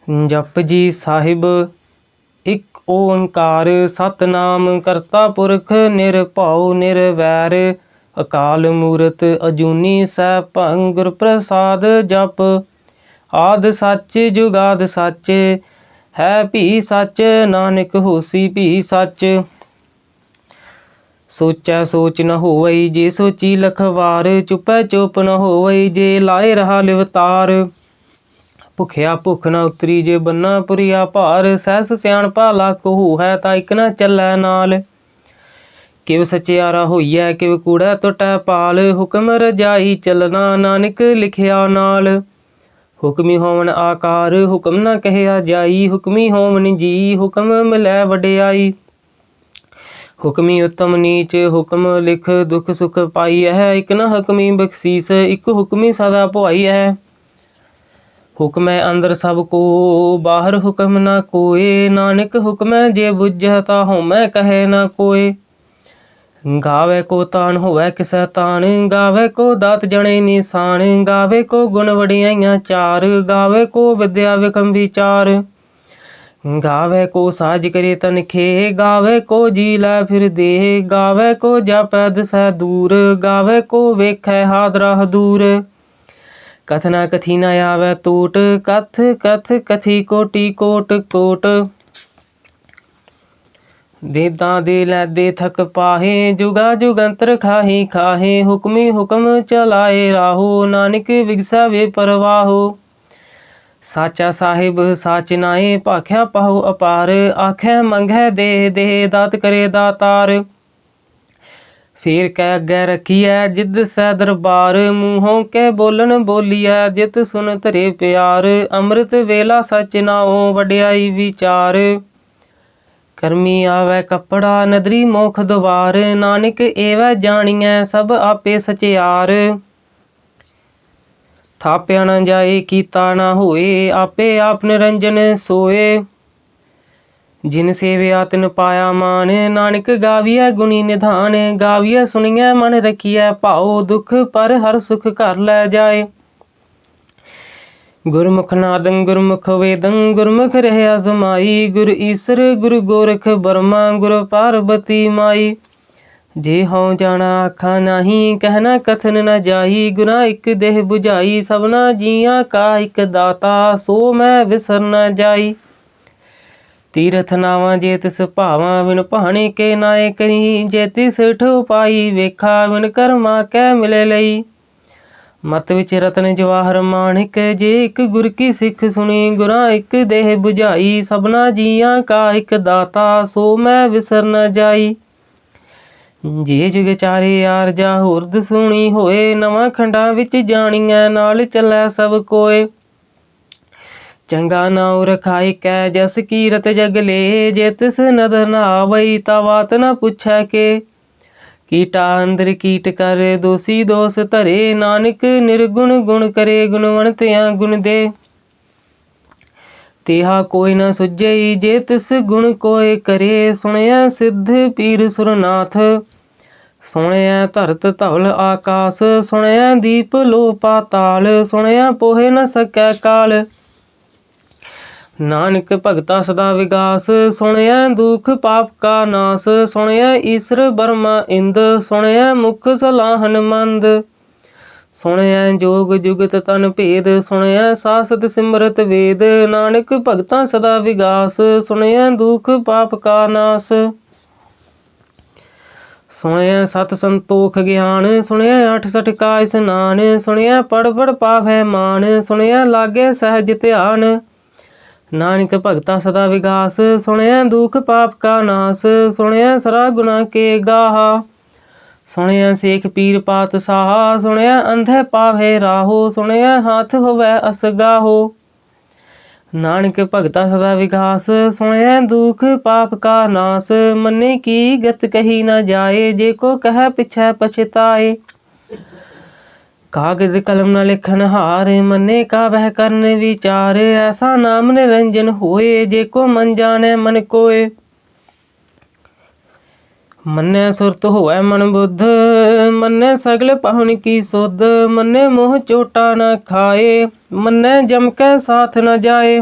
जप जी साहिब एक ओंकार सतनाम करता पुरख निरभउ निरवैर अकाल मूरत अजूनी सैभं गुर प्रसाद जप आद सच जुगाद सच है भी सच नानक होसी भी सच सोचै सोच न होवई जे सोची लखवार चुपै चुप न होवई जे लाए रहा लिवतार भुखिया भुख न उतरी जे बन्ना पुरिया भार सहस सियाणपा लख हो है ता इक न चलै नाल किव सचियारा होइए किव कूड़ा टुटै पाल हुक्म रजाई चलना नानक लिखिया नाल हुक्मी होवन आकार हुक्म न कहया जाई हुक्मी होवन जी हुक्म मिलै वडियाई हुक्मी उत्तम नीच हुक्म लिख दुख सुख पाई है इक न हुक्मी बख्शीस इक हुक्मी सदा पुआई है हुक्म अंदर सब को बाहर हुक्म न कोय नानक हुक्म जे बुझता होमै कहे न कोय गावे को तान होवे किसै तान गावे को दात जने निशान गावे को गुण वडियाइयां चार गावे को विद्या विकम विचार गावे को साज करे तन खे गावे को जी लै फिर दे गावे को जापै दिसै दूर गावे को वेखै हादरा दूर कथना कथी न आवे टोट कथ कथ कथी कोटि कोट कोट देदा दे लैदे थक पाहे जुगा जुगंतर खाही खाहे हुक्मी हुक्म चलाए राहो नानक विगसा वे परवाहो साचा साहिब साच नाए भाख्या पाहो अपार आखै मंगै दे दे दात करे दातार फिर कै अगे रखिए जिद सै दरबार मूहों के बोलन बोलिए जित सुन धरे प्यार अमृत वेला सच नाओ वडियाई विचार करमी आवे कपड़ा नदरी मोख द्वार नानक एवै जानिए सब आपे सचियार थाप्या न जाए कीता न होए आपे आप निरंजन सोए जिन सेविया तिन पाया मान नानक गाविया गुणी निधान गाविया सुनिए मन रखिए भाओ दुख पर हर सुख कर लै जाए गुरमुख नादं गुरमुख वेदं गुरमुख रहे अजमाई गुर ईसर गुरु गोरख बर्मा गुरु पार्वती माई जे हों जाना आखा नाही कहना कथन न जाही गुना इक देह बुझाई सबना जिया का इक दाता सो मैं विसर न जाई तीरथ नावा जे तिस भावा विन भाणे के नाए करी जे तिस ठो पाई वेखा विन कर्मा कै मिले लई मत विच रतन जवाहर माणिक जे इक गुर की सिख सुनी गुरा इक देह बुझाई सबना जिया का इक दाता सो मैं विसर न जाई जे जुग चारे यार जा होरद सुनी होए नवा खंडा विच जानिए नाल चलै सब कोय चंगा नाउ रखाई कै जस कीरत जग ले जे तिस नदर न आवई ता बात न पुछै के कीटा अंदर कीट कर दोषी दोष धरे नानक निर्गुण गुण करे गुणवंतियां गुण दे तेहा कोई न सुझई जे तिस गुण कोय करे सुनया सिद्ध पीर सुरनाथ सुनया धरत धवल आकाश सुनया दीप लो पाताल सुनया पोहे न सकै काल नानक भगता सदा विगास सुनया दुख पाप का नाश सुनया ईश्वर बर्मा इंद सुनया मुख सलाहन मंद सुनया जोग जुगत तन भेद सुनया सासत सिमरत वेद नानक भगता सदा विगास सुनया दुख पाप का नाश सुनया सत संतोख ज्ञान सुनया 68 का स्नान सुनया पढ़ पढ़ पावै मान सुनया लागे सहज ध्यान नानक भगता सदा विगास सुनया दुख पाप का नाश सुनया सरा गुना के गाहा सुनया सेख पीर पात साहा सुनया अंधे पावे राहो सुनया हाथ होवै असगाहो नानक भगता सदा विगास सुनया दुख पाप का नाश मन्ने की गत कही न जाए जे को कह पिछै पछताए कागज कलम न लिखन हार मन्ने का वह करन विचार ऐसा नाम निरंजन होए जे को मन जाने मन कोय मन्ने सुरत होवे मन बुद्ध मन्ने सगल पाहुन की सुध मन्ने मोह चोटा न खाए मन्ने जम के साथ न जाए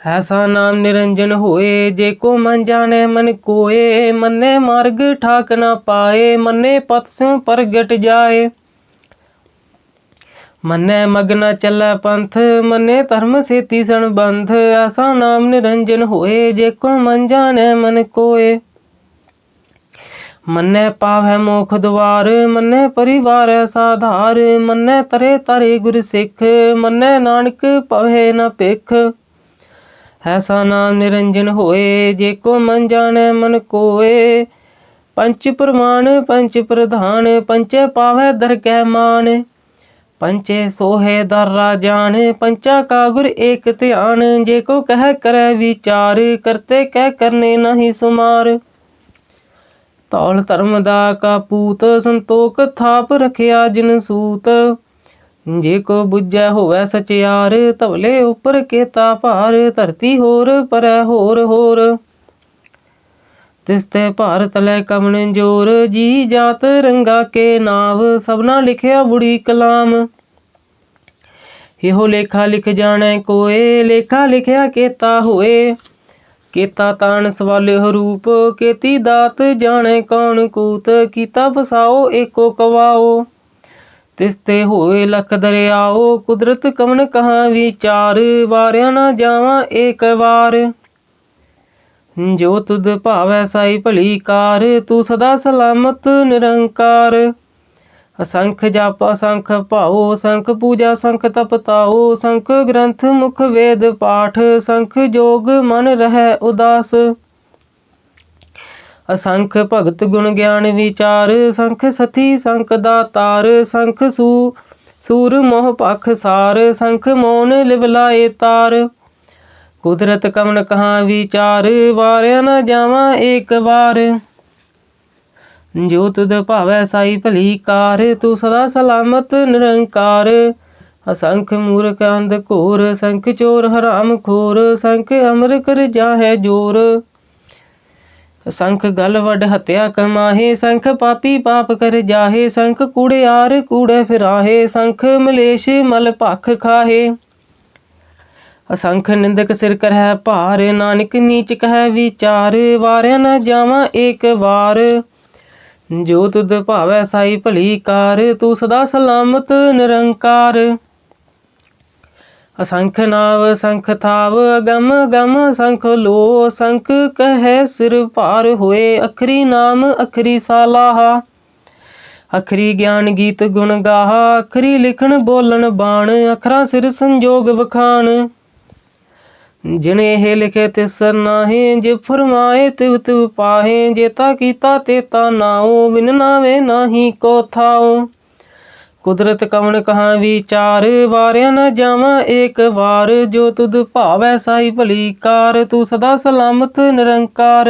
ऐसा नाम निरंजन होए, जे को मन जाने मन कोए। मन्ने मार्ग ठाक न पाए, मन्ने पथ स्यों प्रगट जाए। मन्ने मग न चलै पंथ, मन्ने धर्म सेती संबंध। ऐसा नाम निरंजन होए, जे को मन जाने मन कोए। मन्ने पावै मोख द्वार, मन्ने परिवार साधार। मन्ने तरे तारे गुर सिख, मन्ने नानक पवे न भिख। ऐसा नाम निरंजन होए, जे को मन जाने मन कोए। पंच प्रमाण पंच प्रधान, पंचे पावै दर कै मान। पंचे सोहे दर राजान, पंचा का गुर एक ध्यान। जे को कह करे विचार, करते कह करने नहीं सुमार। तौल धर्म दा का पूत, संतोख थाप रखिया जिन सूत। जे को बुझै होवै सचियार, तवले उपर केता भार। धरती होर परै होर होर, तिसते भार तलै कवन जोर। जी जात रंगा के नाव, सबना लिखिया बुढ़ी कलाम। एहो लेखा लिख जाने कोए, लेखा लिखिया केता होए। केता तान सवाल्यो रूप, केती दात जाने कौन कूत। कीता फसाओ एको कवाओ, तिसते होए लख दरियाओ। कुदरत कवन कहाँ विचार, वारिया न जावा एक बार। जो तुद भावै साई भली कार, तू सदा सलामत निरंकार। असंख जाप असंख भाओ, संख पूजा संख तप ताओ। संख ग्रंथ मुख वेद पाठ, संख जोग मन रहै उदास। असंख भगत गुण ज्ञान विचार, संख सती संख दातार। संख सूर मोह पख सार, संख मौन लिवलाए तार। कुदरत कवन कहाँ विचार, वारिया न जावा एक बार। जो तुद भावै साई भली कार, तू सदा सलामत निरंकार। असंख मूर्ख अंध घोर, संख चोर हराम खोर। संख अमर कर जाहै जोर, संख गल वड हत्या कमाहे। संख पापी पाप कर जाहे, संख कूड़ियार कूड़े फिराहे। संख मलेश मल भख खाहे। असंख निंदक सिर करह भार, नानक नीच कह विचार। वारिया न जावा एक बार। जो तुद भावै साई भली कार, तू सदा सलामत निरंकार। असंख नाव संख थाव, अगम अगम संख लो। संख कहे सिर पार होए, अखरी नाम अखरी सालाहा। अखरी ज्ञान गीत गुण गाहा, अखरी लिखन बोलन बाण। अखरा सिर संजोग बखान, जिने हे लिखे तिसर नाहे। जे फरमाए तिव तिव पाहे, जेता कीता तेता नाओ। बिन नावे नाही को थाओ, कुदरत कवन कहाँ विचार। वारिया न जावा एक बार। जो तुद भावै साई भली कार, तू सदा सलामत निरंकार।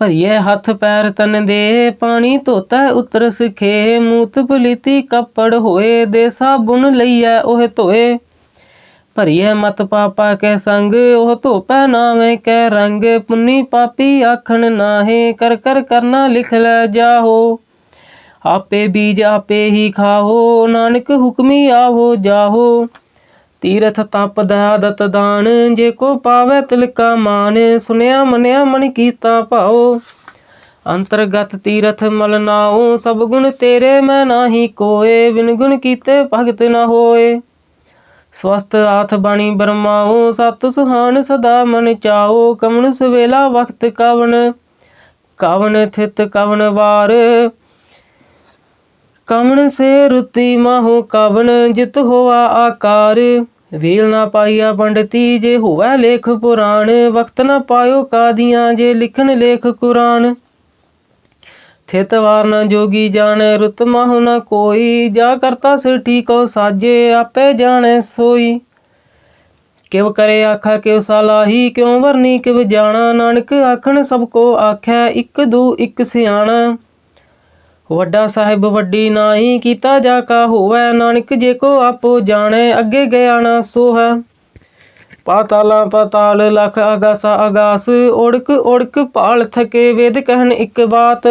भरिए हथ पैर तन दे, पानी धोतै उतर सिखे। मूत पलीती कपड़ होए, दे साबुन लईयै ओह धोए। भरिए मत पापा के संग, ओह धोपै नावे कै रंग। पुन्नी पापी आखन नाहे, कर कर करना लिख लै जाहो। आपे बीज आपे ही खाओ, नानक हुक्मी आवो जाहो। तीरथ तप दयादत दान, जे को पावै तिलका मान। सुनिया मनिया मन कीता भाओ, अंतर्गत तीरथ मल नाओ। सब गुण तेरे मैं नाही कोए, बिन गुण कीते भगत न होए। स्वस्थ आथ बाणी बरमाओ, सत सुहान सदा मन चाओ। कवन सवेला वक्त कवन, कवन थित कवन वार। कवन से रुति माहो कवन, जित होवा आकार। वील ना पाइया पंडिती, जे होवै लेख पुराण। वक्त न पायो कादियां, जे लिखन लेख कुरान। थित वार न जोगी जाने, रुत माहो न कोई। जा करता सिर ठीको साजे, आपे जाने सोई। किव करे आखा किव सालाही, क्यों वरनी किव जाना। नानक आखन सबको आखै, इक दू इक सियाणा। वड्डा साहिब वड्डी नाई, कीता जाका होवै। नानक जे को आपो जाने, अगे गया ना सोहै। पाताला पाताल लख आगासा आगास, ओड़क ओड़क पाल थके। वेद कहन इक बात,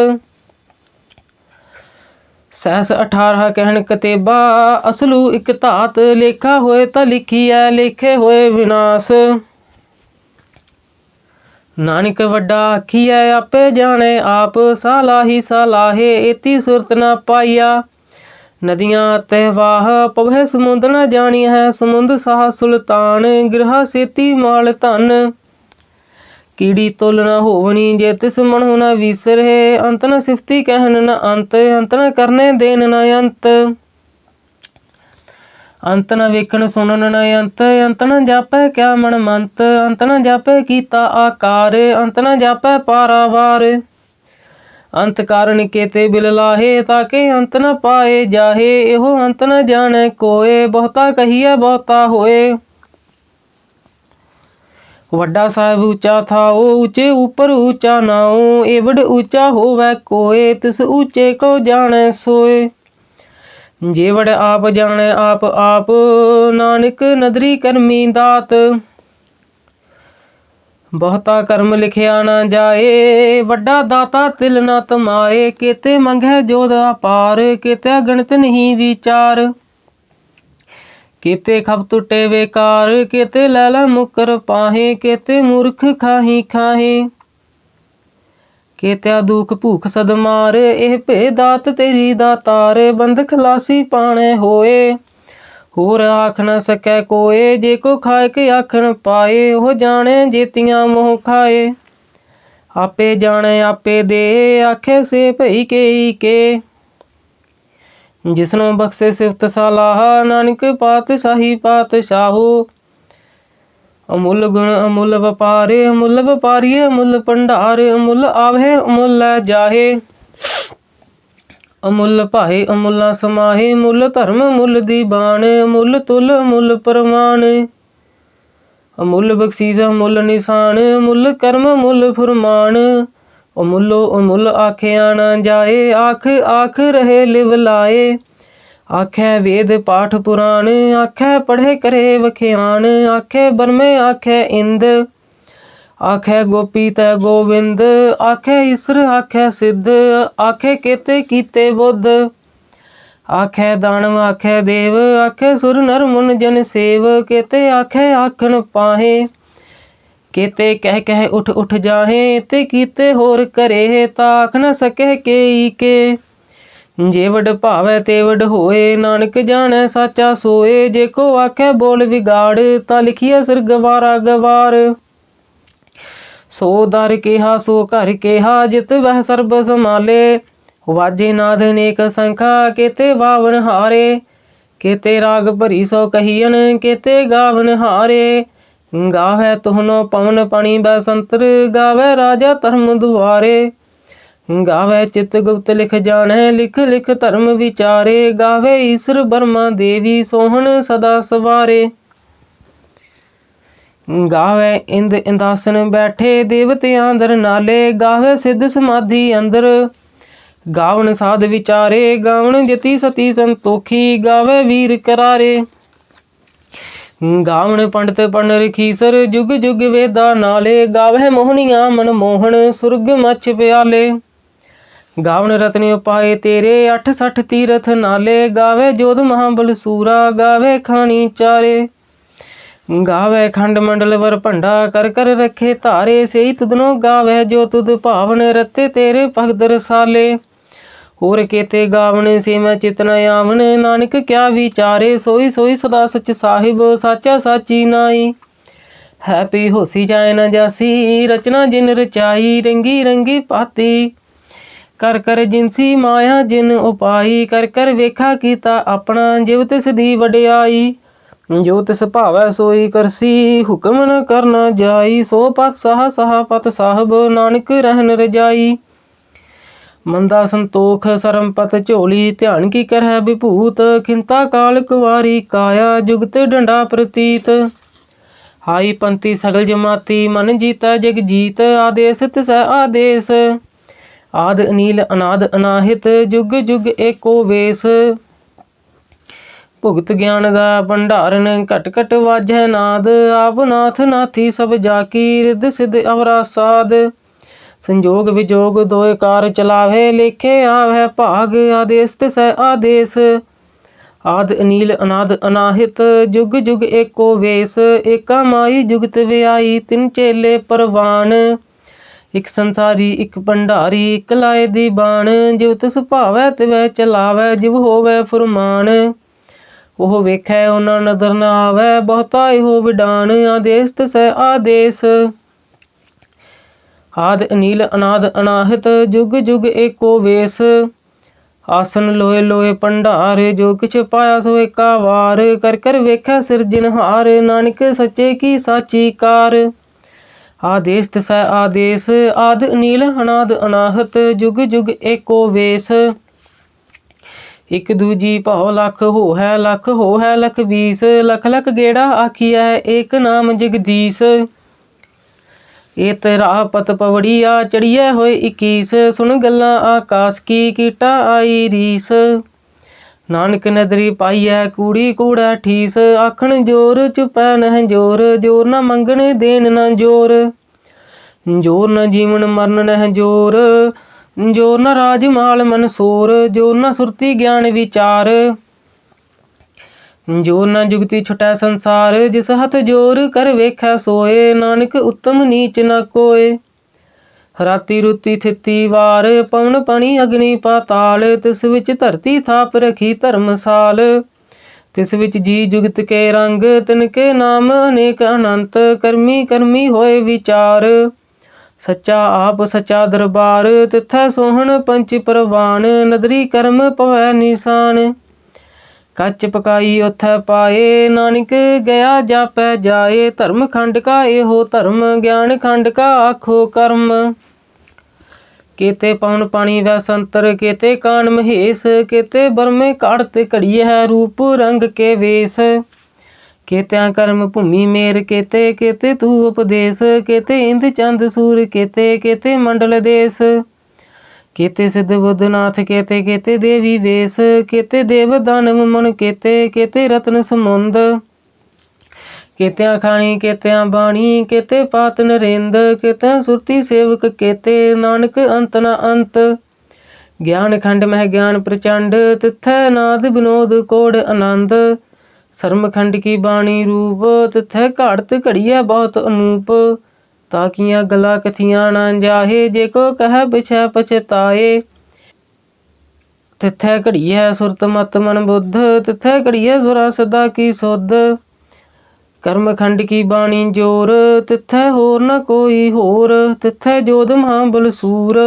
सहस 18 कहन कतेबा असलू इक धात लेखा होए ता लिखिए लेखे होए विनाश। नानक वड्डा आखिए आपे जाने आप सालाही सालाहे एती सुरत न पाइया। नदियाँ तहवाह पवह समुंद न जानी है समुंद साह सुल्तान गृह सेती माल धन। कीड़ी तुल न होवनी जे तिस मनहु न विसरे अंत न सिफती कहन न अंत न करने देन न अंत। अंत न वेखन सुनन न अंत न जापै क्या मन मंत अंत न जापै कीता आकार अंत न जापै पारावार। अंत कारण केते बिल लाहे ताके अंत न पाए जाहे एहो अंत न जाने कोए बहुता कहिए बहुता होए। वड्डा साहिब ऊंचा था ओ ऊंचे ऊपर ऊंचा नाओ एवड ऊंचा होवे कोए तिस ऊंचे को जाने सोए। जेवड़ आप जाने आप नानक नदरी करमी दात। बहुता कर्म लिखिया न जाए वड्डा दाता तिल न तमाए केते मंगे जोध अपार केते गणित नहीं विचार। केते खप टुटे बेकार केते लैला मुकर पाहे केते मूर्ख खाही खाहे। केत्या दुख भूख सद मार एह भे दात तेरी दातार बंद खलासी पाने होए। होर आख न सकै कोए जे को खाए के आख न पाए हो जाने जेतियां मोह खाए। आपे जाने आपे दे आखे से भई के जिसनो बख्शे सिफत सलाह नानक पातशाही पातशाहो। अमुल गुण अमुल व्यापार अमुल व्यापारी अमुल भंडार अमुल आवहे अमुल लै जाहे। अमुल भाए अमुला समाहे मुल धर्म मुल दीवान अमुल तुल अमुल प्रमाण। अमुल बख्शीस अमुल निशान अमुल कर्म अमुल फुरमान। अमुलो अमुल आखिया न जाए आख आख रहे लिव लाए। आखे वेद पाठ पुराण आखे पढ़े करे वख्यान आखे बरमे आखे इंद। आखे गोपी तै गोविंद आखे ईसर आखे सिद्ध आखे केते कीते बुद्ध। आखे दानव आखे देव आखे सुर नर मुन जन सेव केते आखे आखन पाहे। केते कह उठ उठ जाहे ते कीते होर करे ताख न सके के। जेवड भावे तेवड होए नानक जाने साचा सोए जेको आखे बोल विगाड़ ता लिखिए सिर गवारा गवार। सो दर केहा सो घर केहा जित वह सर्ब संभाले। वाजे नाद नेक संखा केते वावन हारे केते राग भरी सो कहियन केते गावन हारे। गावे तुहनो पवन पणी बैसंतर गावे राजा धर्म दुआरे। गावे चित गुप्त लिख जाने लिख लिख धर्म विचारे गावे ईश्वर ब्रह्मा देवी सोहन सदा सवारे। गावे इंद इंदासन बैठे देवतियां अंदर नाले गावे सिद्ध समाधि अंदर। गावन साध विचारे गावन जति सती संतोखी गावे वीर करारे। गावन पंडित पंडर खीसर जुग जुग वेदा नाले गावे मोहनिया मनमोहन सुरग मछ प्याले। गावन रत्न उपाय तेरे 68 तीरथ नाले गावे जोध महाबल सूरा गावे खानी चारे। गावे खंड मंडल वर भंडा कर कर रखे धारे सेई तुदनो गावे जो तुद भावन रते तेरे भगत रसाले। होर केते गावन से मैं चित न आवन नानक क्या विचारे सोई सोई सदा सच साहिब साचा साची नाई। है पी होसी जाए न जासी रचना जिन रचाई रंगी रंगी पाती। कर कर जिनसी माया जिन उपाई कर कर वेखा कीता अपना जिव तिस दी वडियाई। जो तिस भावै सोई करसी हुक्म न करना जाई सो पत साह साह पत साहब नानक रहन रजाई। मंदा संतोख सरम पत झोली ध्यान की करह विभूत खिंता काल कुवारी काया जुगत डंडा प्रतीत। हाई पंती सगल जमाती मन जीता जग जीत आदेश तिस आदेश। आद अनील अनाद अनाहित जुग जुग एको वेश। भुगत ज्ञान दा भंडारन घट घट वाजै नाद आप नाथ नाथी सब जाकी रिद सिद्ध अवरा साध। संजोग विजोग दोए कार चलावे, लेखे आवै भाग आदेश तिसै आदेश। आद अनील अनाद अनाहित, जुग जुग एको वेश। एका माई जुगत व्याई, तिन चेले परवान। एक संसारी एक भंडारी, एक लाए दीवान। जिव तिस भावै तिवै चलावै, जिव होवै फुरमान। ओह वेखै ओना नदर न आवै, बहुता एहो विडान। आदेश तिसै आदेश। आद अनील अनाद अनाहत, जुग जुग एको वेश। आसन लोए लोए भंडार, जो किछ पाया सो एका वार। कर कर वेखै सिरजनहार, नानक सच्चे की साची कार। आदेश तिसै आदेश। आद अनील अनाद अनाहत, जुग जुग एको वेश। एक दूजी भाव लख होहै, लख होहै लख बीस। लख लख गेड़ा आखियै, एक नाम जगदीश। ए तेरा पत पवड़िया, चढ़िए होए 21। सुन गल्लां आकाश की, कीटा आई रीस। नानक नदरी पाइयै, कूड़ी कूड़ा ठीस। आखन जोर चुपै नह जोर, जोर न मंगण देन न जोर। जोर न जीवन मरण नह जोर, जोर न राज माल मनसूर। जोर न सुरती ज्ञान विचार, जोर न जुगति छुटै संसार। जिस हथ जोर कर वेखै सोए, नानक उत्तम नीच न कोय। राती रुती थिती वार, पवन पानी अग्नि पाताल। तिस विच धरती थाप रखी धर्मसाल। तिस विच जी जुगत के रंग, तिनके नाम अनेक अनंत। करमी करमी होए विचार, सच्चा आप सच्चा दरबार। तिथै सोहन पंच परवान, नदरी कर्म पवै निशान। कच पकाई उथै पाए, नानक गया जापै जाए। धर्म खंड का एहो धर्म, ज्ञान खंड का आखो कर्म। केते पवन पानी वै संतर, केते कान महेश। केते बरमे काढ़त घड़िए, रूप रंग के वेश। केत्या कर्म भूमि मेर, केते केते तू उपदेश। केते इंद चंद सूर, केते केते मंडल देश। केते सिद्ध बुद्ध नाथ, केते केते देवी वेश। केते देव दानव मन, केते केते रत्न समुंद। केत्या खानी केत्या बाणी, केते पात नरेंद। केत्या सुरती सेवक, केते नानक अंत न अंत। ज्ञान खंड मह ज्ञान प्रचंड, तिथै नाद विनोद कोड आनंद। शर्म खंड की बाणी रूप, तिथै घाड़त घड़िया बहुत अनूप। ताकिया गला कथियां ना जाहे, जेको कह बिछै पछताए। तिथै घड़िया सुरत मत मन बुद्ध, तिथै घड़िया सुरा सदा की सुध। कर्म खंड की बाणी जोर, तिथै होर न कोई होर। तिथै जोध महाबल सूर,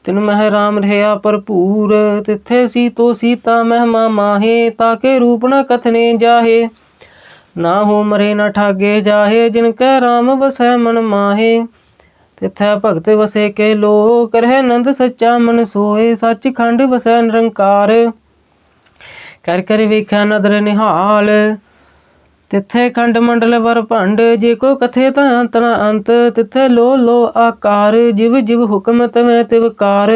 तिन मह राम रहया भरपूर। तिथै सीतो सीता महिमा माहे, ताके रूप न कथने जाहे। ना हो मरे न ठागे जाहे, जिनकै राम वसै मन माहे। तिथै भगत वसे के लो, करह नंद सच्चा मन सोए। सच खंड वसै निरंकार, कर कर वेखै नदर निहाल। तिथै खंड मंडल वर भंड, जेको कथे ता अंत न अंत। तिथै लो लो आकार, जिव जिव हुक्म तवै तिव कार।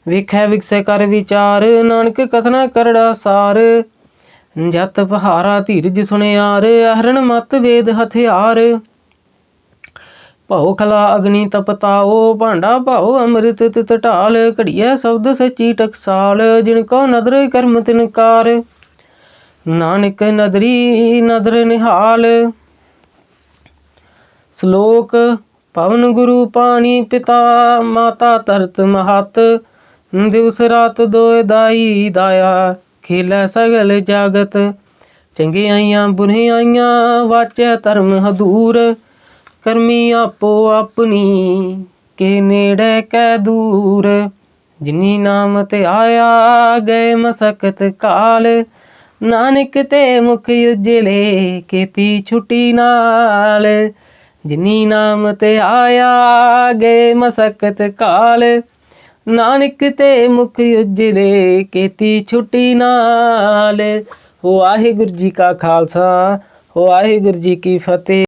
वेखै विकसै कर विचार, नानक कथना करड़ा सार। जत पहारा धीरज सुनियार, अहरण मत वेद हथियार। भाओ खला अग्नि तपताओ, भांडा भाओ अमृत तित ढाल। घड़िया शब्द सची टकसाल, जिनको नदर कर्म तिनकार। नानक नदरी नदर निहाल। श्लोक। पवन गुरु पानी पिता, माता तरत महत। दिवस रात दोए दाई दाया, खेलै सगल जागत। चंगियाइयां बुरियाइयां, वाचै धर्म हदूर। करमी आपो अपनी, के नेड़े कै दूर। जिनी नाम ते आया, गए मसकत काल। नानक ते मुख उजले, केती छुटी नाल। जिनी नाम ते आया, गए मसकत काल। नानक ते मुख उजले, केती छुटी नाल। वाहिगुरू जी का खालसा, वाहिगुरू जी की फतेह।